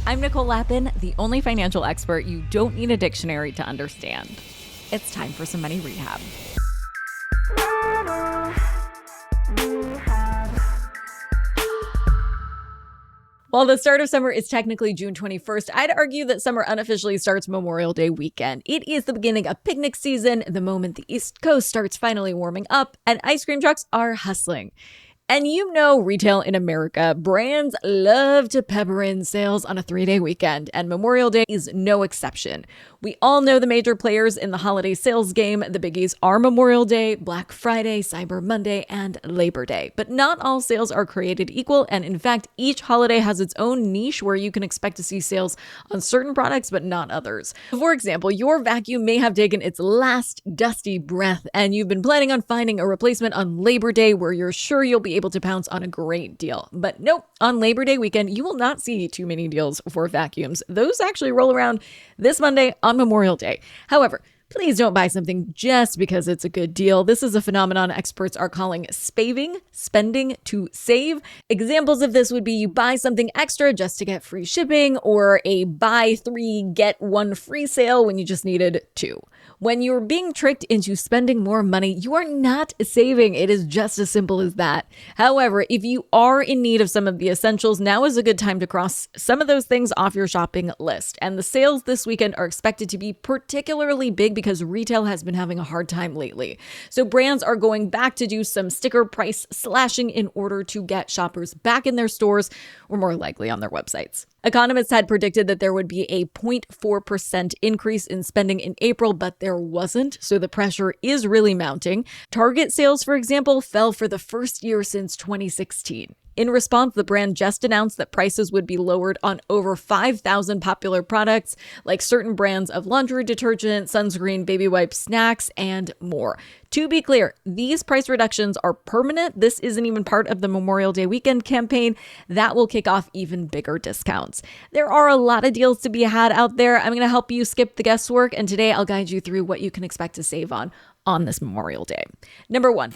I'm Nicole Lappin, the only financial expert you don't need a dictionary to understand. It's time for some money rehab. While the start of summer is technically June 21st, I'd argue that summer unofficially starts Memorial Day weekend. It is the beginning of picnic season, the moment the East Coast starts finally warming up, and ice cream trucks are hustling. And you know, retail in America, brands love to pepper in sales on a 3-day weekend, and Memorial Day is no exception. We all know the major players in the holiday sales game. The biggies are Memorial Day, Black Friday, Cyber Monday, and Labor Day. But not all sales are created equal, and in fact, each holiday has its own niche where you can expect to see sales on certain products, but not others. For example, your vacuum may have taken its last dusty breath, and you've been planning on finding a replacement on Labor Day where you're sure you'll be able to pounce on a great deal. But nope, on Labor Day weekend, you will not see too many deals for vacuums. Those actually roll around this Monday on Memorial Day. However, please don't buy something just because it's a good deal. This is a phenomenon experts are calling spaving, spending to save. Examples of this would be you buy something extra just to get free shipping, or a buy 3, get 1 free sale when you just needed 2. When you're being tricked into spending more money, you are not saving. It is just as simple as that. However, if you are in need of some of the essentials, now is a good time to cross some of those things off your shopping list. And the sales this weekend are expected to be particularly big because retail has been having a hard time lately. So brands are going back to do some sticker price slashing in order to get shoppers back in their stores, or more likely on their websites. Economists had predicted that there would be a 0.4% increase in spending in April, but there wasn't, so the pressure is really mounting. Target sales, for example, fell for the first year since 2016. In response, the brand just announced that prices would be lowered on over 5,000 popular products, like certain brands of laundry detergent, sunscreen, baby wipes, snacks, and more. To be clear, these price reductions are permanent. This isn't even part of the Memorial Day weekend campaign. That will kick off even bigger discounts. There are a lot of deals to be had out there. I'm going to help you skip the guesswork, and today I'll guide you through what you can expect to save on this Memorial Day. Number 1.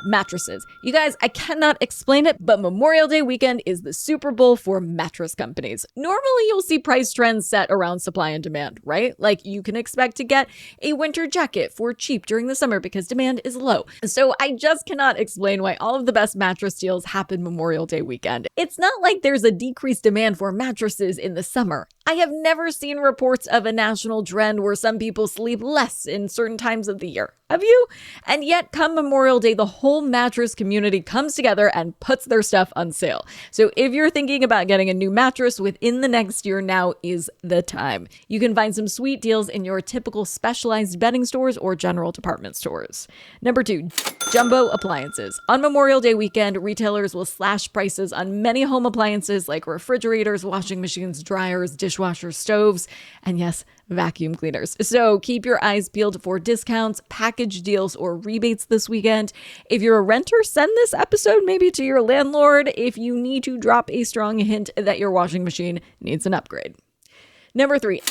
Mattresses. You guys, I cannot explain it, but Memorial Day weekend is the Super Bowl for mattress companies. Normally, you'll see price trends set around supply and demand, right? Like you can expect to get a winter jacket for cheap during the summer because demand is low. So I just cannot explain why all of the best mattress deals happen Memorial Day weekend. It's not like there's a decreased demand for mattresses in the summer. I have never seen reports of a national trend where some people sleep less in certain times of the year. Have you? And yet, come Memorial Day, the whole mattress community comes together and puts their stuff on sale. So if you're thinking about getting a new mattress within the next year, now is the time. You can find some sweet deals in your typical specialized bedding stores or general department stores. Number 2, jumbo appliances. On Memorial Day weekend, retailers will slash prices on many home appliances like refrigerators, washing machines, dryers, dishwashers, stoves, and yes, vacuum cleaners. So keep your eyes peeled for discounts, package deals, or rebates this weekend. If you're a renter, send this episode maybe to your landlord if you need to drop a strong hint that your washing machine needs an upgrade. Number 3.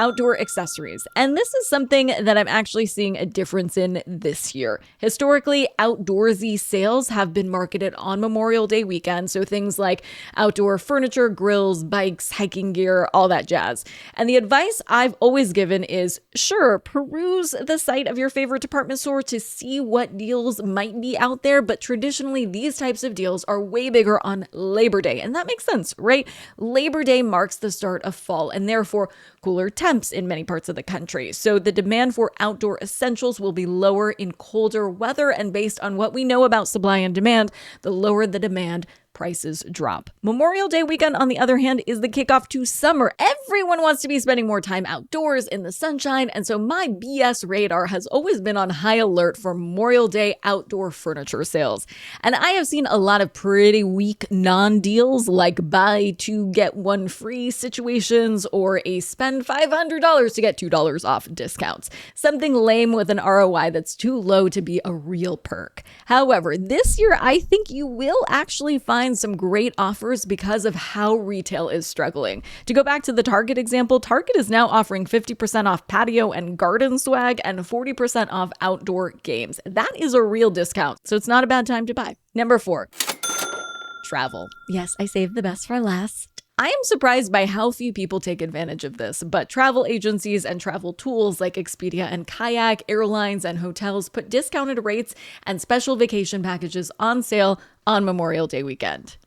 Outdoor accessories. And this is something that I'm actually seeing a difference in this year. Historically, outdoorsy sales have been marketed on Memorial Day weekend, so things like outdoor furniture, grills, bikes, hiking gear, all that jazz. And the advice I've always given is, sure, peruse the site of your favorite department store to see what deals might be out there, but traditionally these types of deals are way bigger on Labor Day, and that makes sense, right? Labor Day marks the start of fall, and therefore cooler temps in many parts of the country. So the demand for outdoor essentials will be lower in colder weather, and based on what we know about supply and demand, the lower the demand, prices drop. Memorial Day weekend, on the other hand, is the kickoff to summer. Everyone wants to be spending more time outdoors in the sunshine, and so my BS radar has always been on high alert for Memorial Day outdoor furniture sales. And I have seen a lot of pretty weak non-deals like buy 2 get 1 free situations or a spend $500 to get $2 off discounts. Something lame with an ROI that's too low to be a real perk. However, this year I think you will actually find some great offers because of how retail is struggling. To go back to the Target example, Target is now offering 50% off patio and garden swag and 40% off outdoor games. That is a real discount, so it's not a bad time to buy. Number 4, travel. Yes, I saved the best for last. I am surprised by how few people take advantage of this, but travel agencies and travel tools like Expedia and Kayak, airlines and hotels put discounted rates and special vacation packages on sale on Memorial Day weekend.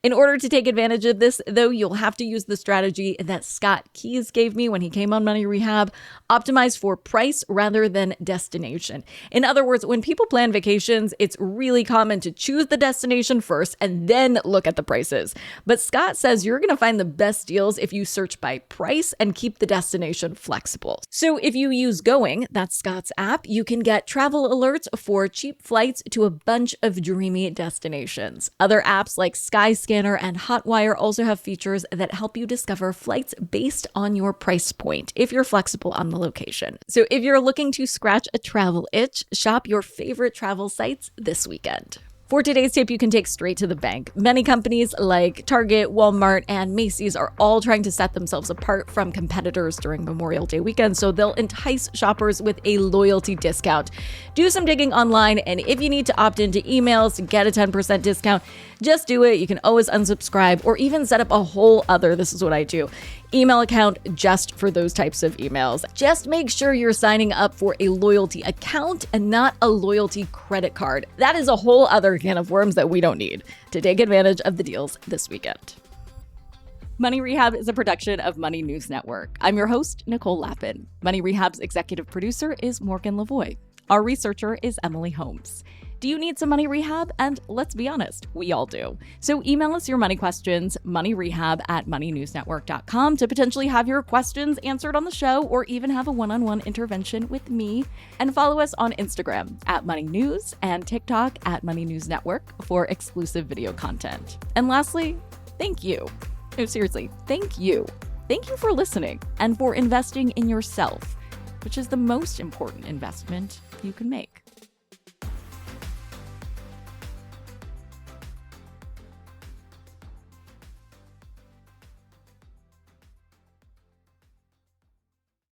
In order to take advantage of this, though, you'll have to use the strategy that Scott Keyes gave me when he came on Money Rehab: optimize for price rather than destination. In other words, when people plan vacations, it's really common to choose the destination first and then look at the prices. But Scott says you're going to find the best deals if you search by price and keep the destination flexible. So if you use Going, that's Scott's app, you can get travel alerts for cheap flights to a bunch of dreamy destinations. Other apps like Skyscanner and Hotwire also have features that help you discover flights based on your price point if you're flexible on the location. So if you're looking to scratch a travel itch, shop your favorite travel sites this weekend. For today's tip, you can take straight to the bank. Many companies like Target, Walmart, and Macy's are all trying to set themselves apart from competitors during Memorial Day weekend, so they'll entice shoppers with a loyalty discount. Do some digging online, and if you need to opt into emails to get a 10% discount, just do it. You can always unsubscribe or even set up a whole other, this is what I do, email account just for those types of emails. Just make sure you're signing up for a loyalty account and not a loyalty credit card. That is a whole other can of worms that we don't need to take advantage of the deals this weekend. Money Rehab is a production of Money News Network. I'm your host, Nicole Lappin. Money Rehab's executive producer is Morgan Lavoie. Our researcher is Emily Holmes. Do you need some money rehab? And let's be honest, we all do. So email us your money questions, moneyrehab@moneynewsnetwork.com, to potentially have your questions answered on the show or even have a one-on-one intervention with me. And follow us on Instagram @moneynews and TikTok @moneynewsnetwork for exclusive video content. And lastly, thank you. No, seriously, thank you. Thank you for listening and for investing in yourself, which is the most important investment you can make.